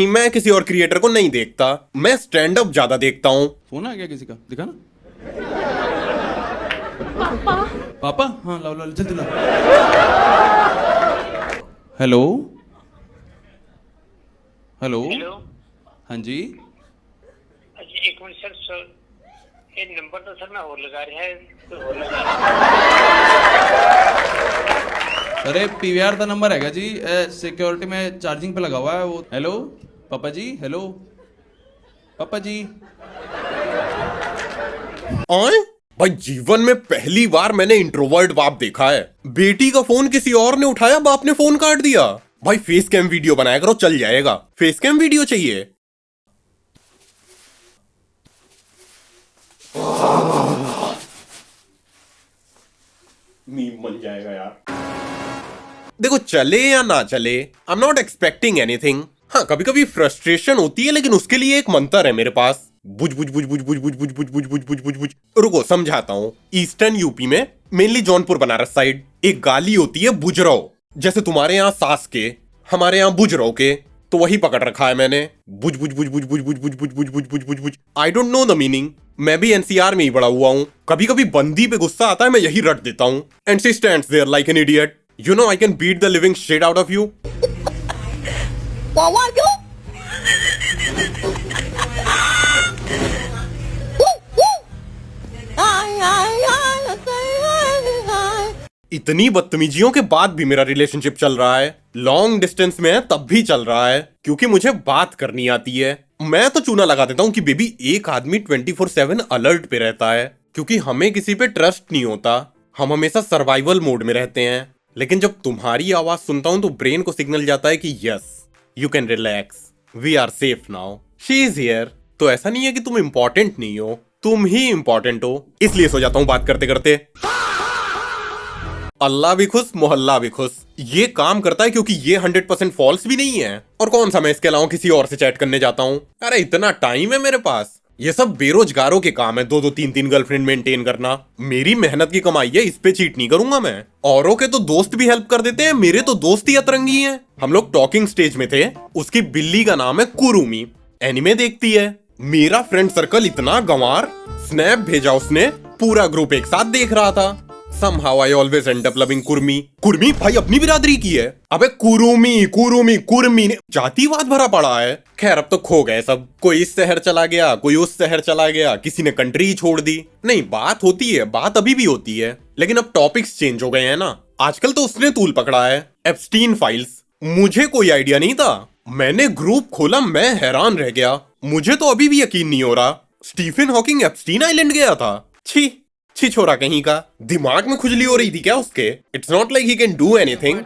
मैं किसी और क्रिएटर को नहीं देखता, मैं स्टैंड अप ज्यादा देखता हूँ। फोन आ गया किसी का, दिखा ना। पापा पापा, हाँ लाओ लाओ जल्दी लाओ। Hello hello. हेलो। हाँ जी। अच्छा एक मिनट सर, ये नंबर तो सर मैं और लगा रहा है तो और लगा अरे पीवीआर का नंबर हैगा जी, सिक्योरिटी में चार्जिंग पे लगा हुआ है वो। हेलो पापा जी, हेलो पापा जी। आए भाई, जीवन में पहली बार मैंने इंट्रोवर्ट बाप देखा है। बेटी का फोन किसी और ने उठाया, बाप ने फोन काट दिया। भाई फेस कैम वीडियो बनाया करो, चल जाएगा। फेस कैम वीडियो चाहिए। मीम बन जाएगा यार। देखो चले या ना चले, I am not expecting anything. हाँ कभी कभी फ्रस्ट्रेशन होती है, लेकिन उसके लिए एक मंत्र है मेरे पास। बुझ बुझ बुझ बुझ बुझ बुझ बुझ बुझ बुझ बुझ बुझ बुझ बुझ। रुको समझाता हूँ। ईस्टर्न यूपी में, मेनली जौनपुर बनारस साइड, एक गाली होती है बुजराव। जैसे तुम्हारे यहाँ सास के, हमारे यहाँ बुजराव के, तो वही पकड़ रखा है मैंने। बुझ बुझ बुझ बुझ बुझ बुझ बुझ बुझ बुझ बुझ बुझ बुझ बुझ। I don't know the meaning. मैं भी एनसीआर में ही बड़ा हुआ हूँ। कभी कभी बंदी पे गुस्सा आता है, मैं यही रट देता हूँ। And she stands there like an idiot. You know I can beat the living shit out of you. इतनी बदतमीजियों के बाद भी मेरा रिलेशनशिप चल रहा है। लॉन्ग डिस्टेंस में है तब भी चल रहा है, क्योंकि मुझे बात करनी आती है। मैं तो चूना लगा देता हूँ कि बेबी एक आदमी 24/7 अलर्ट पे रहता है, क्योंकि हमें किसी पे ट्रस्ट नहीं होता। हम हमेशा सर्वाइवल मोड में रहते हैं। लेकिन जब तुम्हारी आवाज सुनता हूं तो ब्रेन को सिग्नल जाता है कि yes you can relax, we are safe now, she is here. तो ऐसा नहीं है कि तुम इंपॉर्टेंट नहीं हो, तुम ही इंपॉर्टेंट हो। इसलिए सो जाता हूं बात करते करते। अल्लाह भी खुश, मोहल्ला भी खुश। ये काम करता है क्योंकि ये 100% फॉल्स भी नहीं है। और कौन सा मैं इसके अलावा किसी और से चैट करने जाता हूं। अरे इतना टाइम है मेरे पास। ये सब बेरोजगारों के काम है, 2-2 3-3 गर्लफ्रेंड मेंटेन करना। मेरी मेहनत की कमाई है, इस पे चीट नहीं करूंगा मैं। औरों के तो दोस्त भी हेल्प कर देते हैं, मेरे तो दोस्त ही अतरंगी हैं। हम लोग टॉकिंग स्टेज में थे। उसकी बिल्ली का नाम है कुरुमी, एनिमे देखती है। मेरा फ्रेंड सर्कल इतना गंवार, स्नैप भेजा उसने, पूरा ग्रुप एक साथ देख रहा था। Somehow I always end up loving Kurmi. Kurmi भाई अपनी बिरादरी की है। अबे कुरुमी कुरुमी कुर्मी ने जातिवाद भरा पड़ा है। खैर अब तो खो गए सब। कोई इस शहर चला गया, कोई उस शहर चला गया, किसी ने कंट्री छोड़ दी। नहीं बात होती है, बात अभी भी होती है, लेकिन अब टॉपिक्स चेंज हो गए हैं ना। आजकल तो उसने तूल पकड़ा है, एप्स्टीन फाइल्स। मुझे कोई आइडिया नहीं था। मैंने ग्रुप खोला, मैं हैरान रह गया। मुझे तो अभी भी यकीन नहीं हो रहा स्टीफन हॉकिंग एप्स्टीन आइलैंड गया था। छी छोरा कहीं का। दिमाग में खुजली हो रही थी क्या उसके? It's not like he can do anything.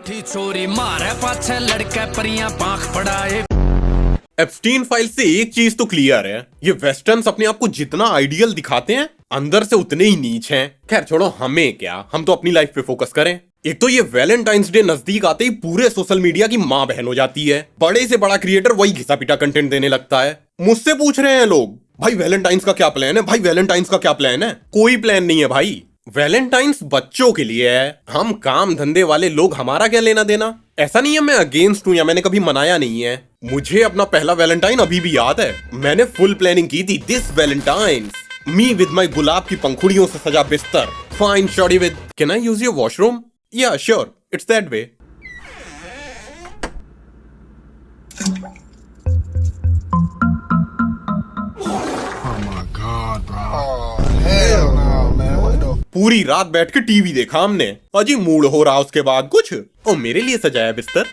Epstein file से एक चीज तो क्लियर है, ये वेस्टर्न्स अपने आप को जितना आइडियल दिखाते हैं, अंदर से उतने ही नीच हैं। खैर छोड़ो, हमें क्या, हम तो अपनी लाइफ पे फोकस करें। एक तो ये वैलेंटाइंस डे नजदीक आते ही पूरे सोशल मीडिया की माँ बहन हो जाती है। बड़े से बड़ा क्रिएटर वही घिसा पिटा कंटेंट देने लगता है। मुझसे पूछ रहे हैं लोग, भाई वैलेंटाइंस का क्या प्लान है, भाई वैलेंटाइंस का क्या प्लान है? कोई प्लान नहीं है भाई। वैलेंटाइंस बच्चों के लिए है। हम काम धंधे वाले लोग, हमारा क्या लेना देना? ऐसा नहीं है मैं अगेंस्ट हूं या मैंने कभी मनाया नहीं है। मुझे अपना पहला वैलेंटाइन अभी भी याद है। मैंने फुल प्लानिंग की थी। This valentine's me with my गुलाब की पंखुड़ियों से सजा बिस्तर, fine shorty with can I use your washroom? या श्योर, इट्स दैट वे। पूरी रात बैठ के टीवी देखा हमने। अजी मूड हो रहा उसके बाद कुछ, और मेरे लिए सजाया बिस्तर।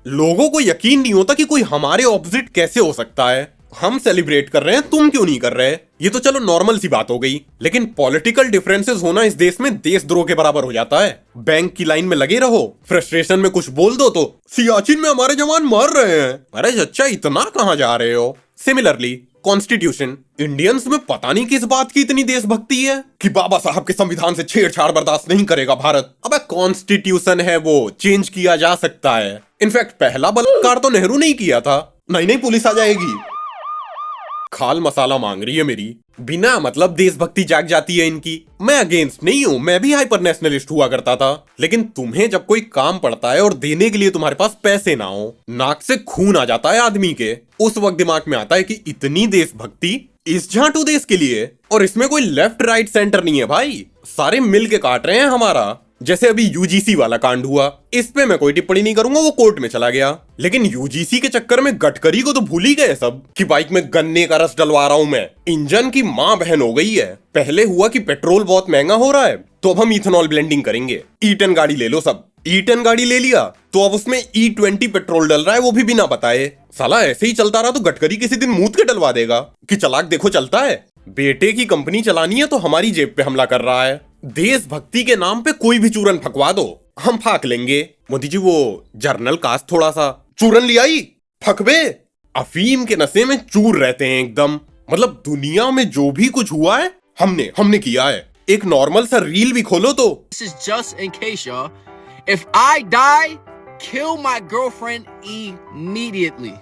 लोगों को यकीन नहीं होता कि कोई हमारे ऑपोजिट कैसे हो सकता है। हम सेलिब्रेट कर रहे हैं, तुम क्यों नहीं कर रहे? ये तो चलो नॉर्मल सी बात हो गई, लेकिन पॉलिटिकल डिफरेंसेस होना इस देश में देशद्रोह के बराबर हो जाता है। बैंक की लाइन में लगे रहो, फ्रस्ट्रेशन में कुछ बोल दो तो सियाचिन में हमारे जवान मर रहे हैं। अरे अच्छा इतना कहां जा रहे हो? सिमिलरली कॉन्स्टिट्यूशन, इंडियंस में पता नहीं किस बात की इतनी देशभक्ति है कि बाबा साहब के संविधान से छेड़छाड़ बर्दाश्त नहीं करेगा भारत। अबे कॉन्स्टिट्यूशन है, वो चेंज किया जा सकता है। इनफैक्ट पहला बलात्कार तो नेहरू ने ही किया था। नहीं नहीं पुलिस आ जाएगी। खाल मसाला मांग रही है मेरी, बिना मतलब देशभक्ति जाग जाती है इनकी। मैं अगेंस्ट नहीं हूँ, मैं भी हाइपर नेशनलिस्ट हुआ करता था, लेकिन तुम्हें जब कोई काम पड़ता है और देने के लिए तुम्हारे पास पैसे ना हो, नाक से खून आ जाता है आदमी के, उस वक्त दिमाग में आता है कि इतनी देशभक्ति इस झाटू देश के लिए। और इसमें कोई लेफ्ट राइट सेंटर नहीं है भाई, सारे मिल के काट रहे हैं हमारा। जैसे अभी यूजीसी वाला कांड हुआ, इस पे मैं कोई टिप्पणी नहीं करूंगा, वो कोर्ट में चला गया। लेकिन यूजीसी के चक्कर में गडकरी को तो भूल ही गए सब कि बाइक में गन्ने का रस डलवा रहा हूं मैं। इंजन की मां बहन हो गई है। पहले हुआ कि पेट्रोल बहुत महंगा हो रहा है, तो अब हम इथेनॉल ब्लेंडिंग करेंगे। E10 गाड़ी ले लो सब, E10 गाड़ी ले लिया तो अब उसमें E20 पेट्रोल डल रहा है, वो भी बिना बताए। साला ऐसे ही चलता रहा तो गडकरी किसी दिन मूत के डलवा देगा कि चलाक देखो चलता है। बेटे की कंपनी चलानी है तो हमारी जेब पे हमला कर रहा है। देशभक्ति के नाम पे कोई भी चूरन फकवा दो, हम फाक लेंगे। मोदी जी वो जर्नल कास्ट थोड़ा सा चूरन ले आई, फकबे। अफीम के नशे में चूर रहते हैं एकदम। मतलब दुनिया में जो भी कुछ हुआ है हमने किया है। एक नॉर्मल सा रील भी खोलो तो This is just in case, y'all. If I die, kill my girlfriend immediately.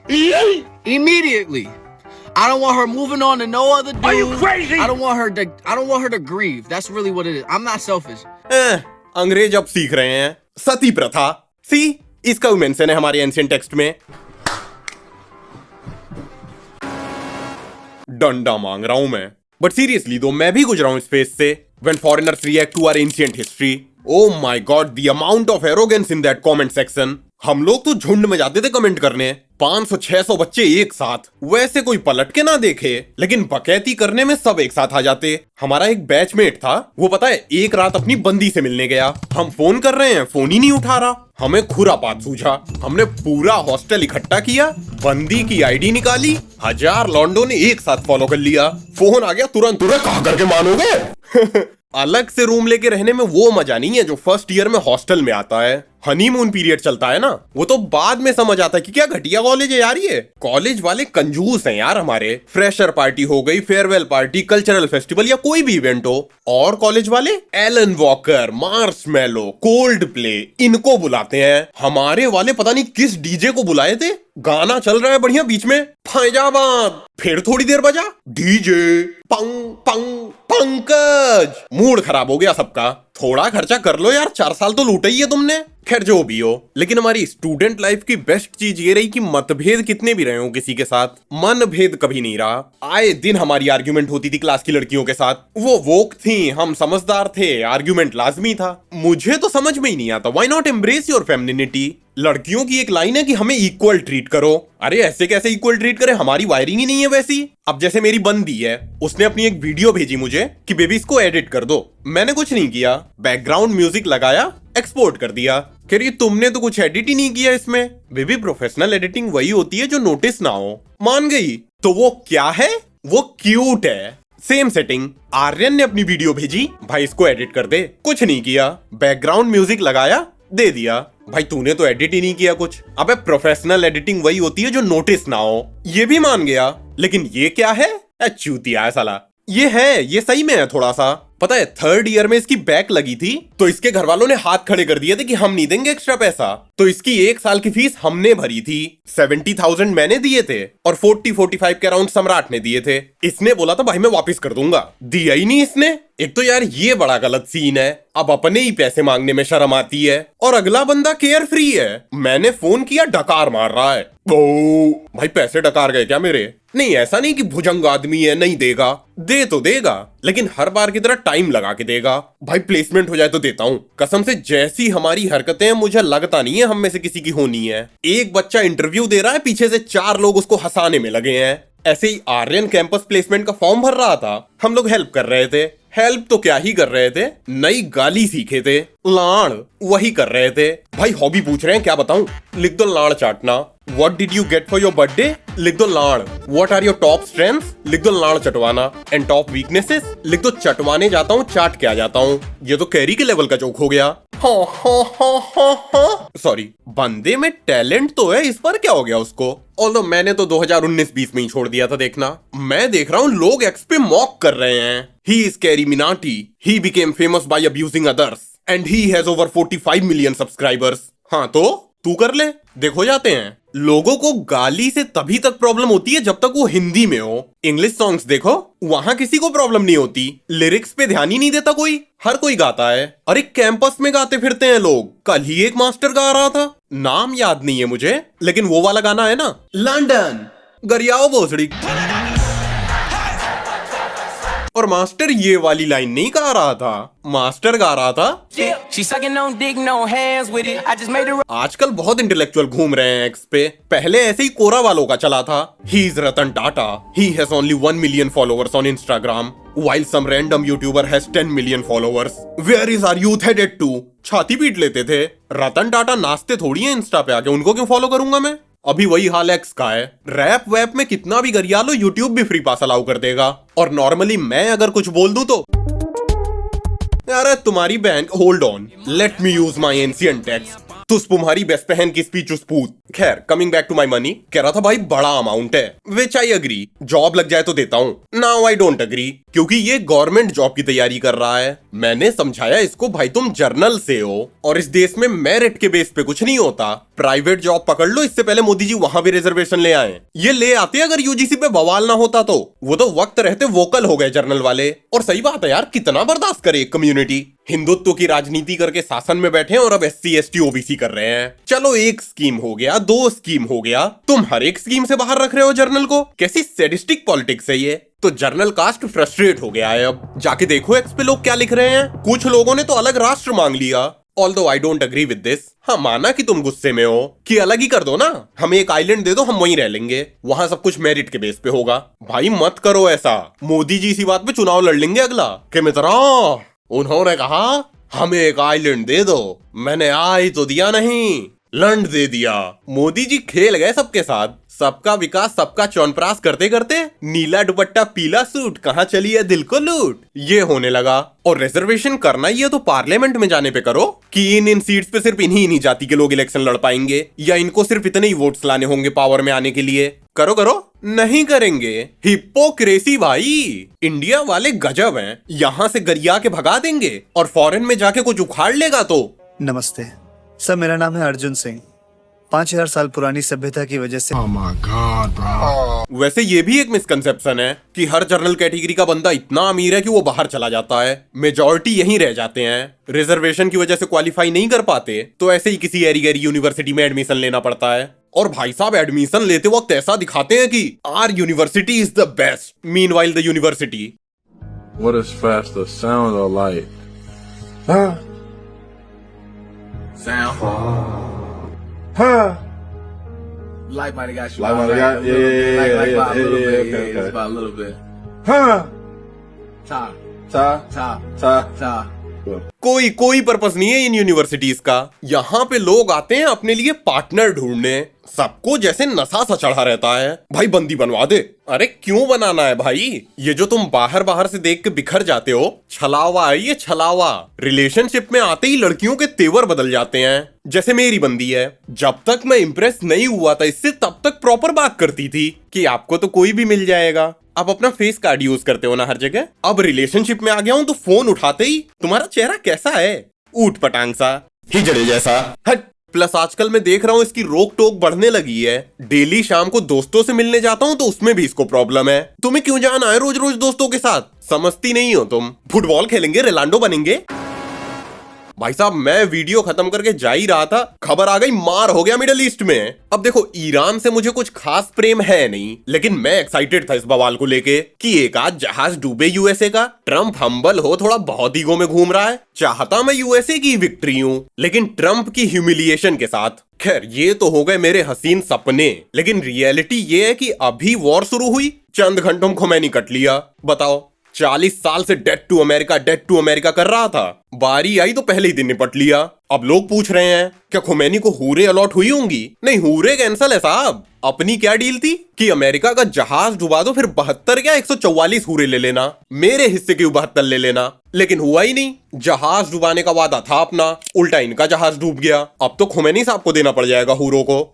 Immediately. I don't want her moving on to no other dude. Are you crazy? I don't want her to grieve. That's really what it is. I'm not selfish. अंग्रेज अब सीख रहे हैं सती प्रथा। सी इसका भी mention है हमारे एंशिएंट टेक्स्ट में। डंडा मांग रहा हूं मैं, बट सीरियसली दो मैं भी गुजरा हूं इस फेज से। When foreigners react to our ancient history, oh my god, the amount of arrogance in that comment section. हम लोग तो झुंड में जाते थे कमेंट करने, 500-600 बच्चे एक साथ, वैसे कोई पलट के ना देखे, लेकिन बकैती करने में सब एक साथ आ जाते। हमारा एक बैचमेट था, वो पता है एक रात अपनी बंदी से मिलने गया। हम फोन कर रहे हैं, फोन ही नहीं उठा रहा। हमें खुरापात सूझा, हमने पूरा हॉस्टल इकट्ठा किया, बंदी की आईडी निकाली, 1000 लॉन्डो ने एक साथ फॉलो कर लिया। फोन आ गया तुरंत, कहा करके मानोगे? अलग से रूम लेके रहने में वो मजा नहीं है जो फर्स्ट ईयर में हॉस्टल में आता है। हनीमून पीरियड चलता है ना, वो तो बाद में समझ आता है कि क्या घटिया कॉलेज है यार ये। कॉलेज वाले कंजूस हैं यार हमारे। फ्रेशर पार्टी हो गई, फेयरवेल पार्टी, कल्चरल फेस्टिवल या कोई भी इवेंट हो, और कॉलेज वाले Alan Walker, Marshmallow, cold play, इनको बुलाते हैं। हमारे वाले पता नहीं किस डीजे को बुलाए थे, गाना चल रहा है बढ़िया, बीच में फैजाबाद, फिर थोड़ी देर बजा डीजे पंग पंग पंकज। मूड खराब हो गया सबका। थोड़ा खर्चा कर लो यार, 4 साल तो लूटा ही है तुमने। खैर जो भी हो, लेकिन हमारी स्टूडेंट लाइफ की बेस्ट चीज ये रही कि मतभेद कितने भी रहे हो किसी के साथ, मन भेद कभी नहीं रहा। आए दिन हमारी आर्ग्यूमेंट होती थी क्लास की लड़कियों के साथ। वो वोक थी, हम समझदार थे, आर्ग्यूमेंट लाजमी था। मुझे तो समझ में ही नहीं आता, why not embrace your femininity. लड़कियों की एक लाइन है कि हमें इक्वल ट्रीट करो। अरे ऐसे कैसे इक्वल ट्रीट करें, हमारी वायरिंग ही नहीं है वैसी। अब जैसे मेरी बंदी है, उसने अपनी एक वीडियो भेजी मुझे कि बेबी इसको एडिट कर दो। मैंने कुछ नहीं किया, बैकग्राउंड म्यूजिक लगाया, एक्सपोर्ट कर दिया। कह रही तुमने तो कुछ एडिट ही नहीं किया इसमें। बेबी प्रोफेशनल एडिटिंग वही होती है जो नोटिस ना हो। मान गई तो वो क्या है, वो क्यूट है। Same setting. आर्यन ने अपनी वीडियो भेजी, भाई इसको एडिट कर दे। कुछ नहीं किया, बैकग्राउंड म्यूजिक लगाया, दे दिया। भाई तूने तो एडिट ही नहीं किया कुछ। अबे प्रोफेशनल एडिटिंग वही होती है जो नोटिस ना हो। ये भी मान गया, लेकिन ये क्या है, चूतिया है साला। ये सही में है थोड़ा सा। पता है 3rd ईयर में इसकी बैक लगी थी, तो इसके घर वालों ने हाथ खड़े कर दिए थे कि हम नहीं देंगे एक्स्ट्रा पैसा। तो इसकी 1 साल की फीस हमने भरी थी, 70,000 मैंने दिए थे और 40-45 के अराउंड सम्राट ने दिए थे। इसने बोला था भाई मैं वापस कर दूंगा, दिया ही नहीं इसने। एक तो यार ये बड़ा गलत सीन है। अब अपने ही पैसे मांगने में शर्म आती है और अगला बंदा केयर फ्री है। मैंने फोन किया, डकार मार रहा है। ओ भाई पैसे डकार गए क्या मेरे? नहीं ऐसा नहीं कि भुजंग आदमी है नहीं देगा, दे तो देगा, लेकिन हर बार की तरह टाइम लगा के देगा। भाई प्लेसमेंट हो जाए तो देता हूँ कसम से। जैसी हमारी हरकतें मुझे लगता नहीं है हम में से किसी की होनी है। एक बच्चा इंटरव्यू दे रहा है, पीछे से 4 लोग उसको हंसाने में लगे हैं। ऐसे ही आर्यन कैंपस प्लेसमेंट का फॉर्म भर रहा था, हम लोग हेल्प कर रहे थे। हेल्प तो क्या ही कर रहे थे, नई गाली सीखे थे, लाड़ वही कर रहे थे। भाई हॉबी पूछ रहे हैं क्या बताऊं, लिख दो लाड़ चाटना। What did you get for your birthday? लिख दो लाड़। What are your top strengths? लिख दो लाड़ चटवाना। And top weaknesses? लिख दो चटवाने जाता हूँ, चाट के आ जाता हूँ। ये तो कैरी के लेवल का जोक हो गया। सॉरी, बंदे में टैलेंट तो है, इस पर क्या हो गया उसको। ऑल्दो मैंने तो 2019-20 में ही छोड़ दिया था देखना। मैं देख रहा हूँ लोग एक्स पे मॉक कर रहे हैं। He is Carrie Minati. He became famous by abusing others. And he has over 45 million subscribers. हाँ तो तू कर ले, देखो जाते हैं। लोगों को गाली से तभी तक प्रॉब्लम होती है जब तक वो हिंदी में हो। इंग्लिश सॉन्ग्स देखो, वहां किसी को प्रॉब्लम नहीं होती, लिरिक्स पे ध्यान ही नहीं देता कोई, हर कोई गाता है। अरे कैंपस में गाते फिरते हैं लोग। कल ही एक मास्टर गा रहा था, नाम याद नहीं है मुझे, लेकिन वो वाला गाना है ना, लंदन गरियाओ भोसड़ी, और मास्टर ये वाली लाइन नहीं गा रहा था, मास्टर गा रहा था She sucking on dick, no hands with it. I just made her. आजकल बहुत इंटेलेक्चुअल घूम रहे हैं एक्स पे। पहले ऐसे ही कोरा वालों का चला था, he is Ratan Tata, he has only 1 million followers on Instagram while some random YouTuber has 10 million followers. Where is our youth headed to? छाती पीट लेते थे। रतन टाटा नाचते थोड़ी है इंस्टा पे आके, उनको क्यों फॉलो करूंगा मैं? अभी वही हाल एक्स का है। रैप वैप में कितना भी गरिया लो, यूट्यूब भी फ्री पास अलाउ कर देगा। और नॉर्मली मैं अगर कुछ बोल दूं तो अरे तुम्हारी बहन, hold on, let me use my ancient text, तुस तुम्हारी बेस्ट बहन की स्पीच उस्पूत। खैर, coming back to my money, कह रहा था भाई बड़ा अमाउंट है, विच आई अग्री, जॉब लग जाए तो देता हूँ। नाउ आई डोंट अग्री, क्योंकि ये गवर्नमेंट जॉब की तैयारी कर रहा है। मैंने समझाया इसको, भाई तुम जर्नल से हो और इस देश में मेरिट के बेस पे कुछ नहीं होता, प्राइवेट जॉब पकड़ लो। इससे पहले मोदी जी वहां भी रिजर्वेशन ले आए, ये ले आते अगर यूजीसी पे बवाल ना होता तो। वो तो वक्त रहते वोकल हो गए जर्नल वाले। और सही बात है यार, कितना बर्दाश्त करे एक कम्युनिटी, हिंदुत्व की राजनीति करके शासन में बैठे और अब SC ST OBC कर रहे हैं। चलो एक स्कीम हो गया, 2 स्कीम हो गया, तुम हर एक स्कीम से बाहर रख रहे हो जर्नल को। कैसी सैडिस्टिक पॉलिटिक्स है ये। तो जर्नल कास्ट फ्रस्ट्रेट हो गया है। अब जाके देखो एक्स पे लोग क्या लिख रहे हैं। कुछ लोगों ने तो अलग राष्ट्र मांग लिया। Although I don't agree with this। हाँ, माना कि तुम गुस्से में हो कि अलग ही कर दो ना, हमें एक आइलैंड दे दो, हम वहीं रह लेंगे, वहां सब कुछ मेरिट के बेस पे होगा। भाई मत करो ऐसा, मोदी जी इसी बात पे चुनाव लड़ लेंगे अगला कि मित्रा उन्होंने कहा हमें एक आइलैंड दे दो, मैंने आई तो दिया नहीं, लंड दे दिया। मोदी जी खेल गए सबके साथ, सबका विकास सबका चौनप्रास करते करते नीला दुपट्टा पीला सूट, कहाँ चली है दिल को लूट, ये होने लगा। और रिजर्वेशन करना ही है तो पार्लियामेंट में जाने पे करो कि इन सीट्स पे सिर्फ इन्हीं जाति के लोग इलेक्शन लड़ पाएंगे, या इनको सिर्फ इतने ही वोट्स लाने होंगे पावर में आने के लिए। करो करो, नहीं करेंगे। हिपोक्रेसी भाई, इंडिया वाले गजब हैं, यहाँ से गरिया के भगा देंगे और फॉरेन में जाके कुछ उखाड़ लेगा तो। नमस्ते सर, मेरा नाम है अर्जुन सिंह। 5000 साल पुरानी सभ्यता की वजह से वैसे ये भी एक मिसकंसेप्शन है कि हर जनरल कैटेगरी का बंदा इतना अमीर है कि वो बाहर चला जाता है, मेजॉरिटी यहीं रह जाते हैं। रिजर्वेशन की वजह से क्वालिफाई नहीं कर पाते तो ऐसे ही किसी एरी गैरी यूनिवर्सिटी में एडमिशन लेना पड़ता है। और भाई साहब एडमिशन लेते वक्त ऐसा दिखाते हैं कि our university is the best, meanwhile the university. What is faster, sound or light? Light might have got you. Light might have got- yeah, By a little bit. okay, Yeah, okay. it's by a little bit. Ta, Ta, ta, ta. ta. कोई purpose नहीं है इन universities का। यहाँ पे लोग आते हैं अपने लिए पार्टनर ढूंढने, सबको जैसे नशा सा चढ़ा रहता है। भाई बंदी बनवा दे। अरे क्यों बनाना है भाई, ये जो तुम बाहर बाहर से देख के बिखर जाते हो, छलावा है ये, छलावा। रिलेशनशिप में आते ही लड़कियों के तेवर बदल जाते हैं। जैसे मेरी बंदी है, जब तक मैं इंप्रेस नहीं हुआ था इससे तब तक प्रॉपर बात करती थी कि आपको तो कोई भी मिल जाएगा। अब अपना फेस कार्ड यूज करते हो ना हर जगह। अब रिलेशनशिप में आ गया हूं तो फोन उठाते ही तुम्हारा चेहरा कैसा है, ऊट पटांग सा, हिजड़े जैसा, हट। प्लस आजकल मैं देख रहा हूँ इसकी रोक टोक बढ़ने लगी है। डेली शाम को दोस्तों से मिलने जाता हूँ तो उसमें भी इसको प्रॉब्लम है। तुम्हें क्यों जाना है रोज रोज दोस्तों के साथ, समझती नहीं हो तुम। फुटबॉल खेलेंगे, रोनाल्डो बनेंगे। भाई साहब मैं वीडियो खत्म करके जा ही रहा था, खबर आ गई मार हो गया मिडिल ईस्ट में। अब देखो ईरान से मुझे कुछ खास प्रेम है नहीं, लेकिन मैं एक्साइटेड था इस बवाल को लेके कि एक आध जहाज डूबे यूएसए का। ट्रम्प हम्बल हो, थोड़ा बहुत ईगो में घूम रहा है। चाहता मैं यूएसए की विक्ट्री हूं, लेकिन ट्रम्प की ह्यूमिलिएशन के साथ। खैर ये तो हो गए मेरे हसीन सपने, लेकिन रियलिटी ये है कि अभी वॉर शुरू हुई, चंद घंटों में खुमैनी कट लिया। बताओ, 40 साल से डेट टू अमेरिका कर रहा था, बारी आई तो पहले ही दिन निपट लिया। अब लोग पूछ रहे हैं क्या खुमैनी को हूरे अलॉट हुई होंगी? नहीं, हूरे कैंसल है साहब। अपनी क्या डील थी कि अमेरिका का जहाज डुबा दो, फिर 72 क्या 144 हूरे ले लेना, मेरे हिस्से के 72 ले लेना। लेकिन हुआ ही नहीं, जहाज डुबाने का वादा था अपना, उल्टा इनका जहाज डूब गया। अब तो खुमैनी साहब को देना पड़ जाएगा हूरों को।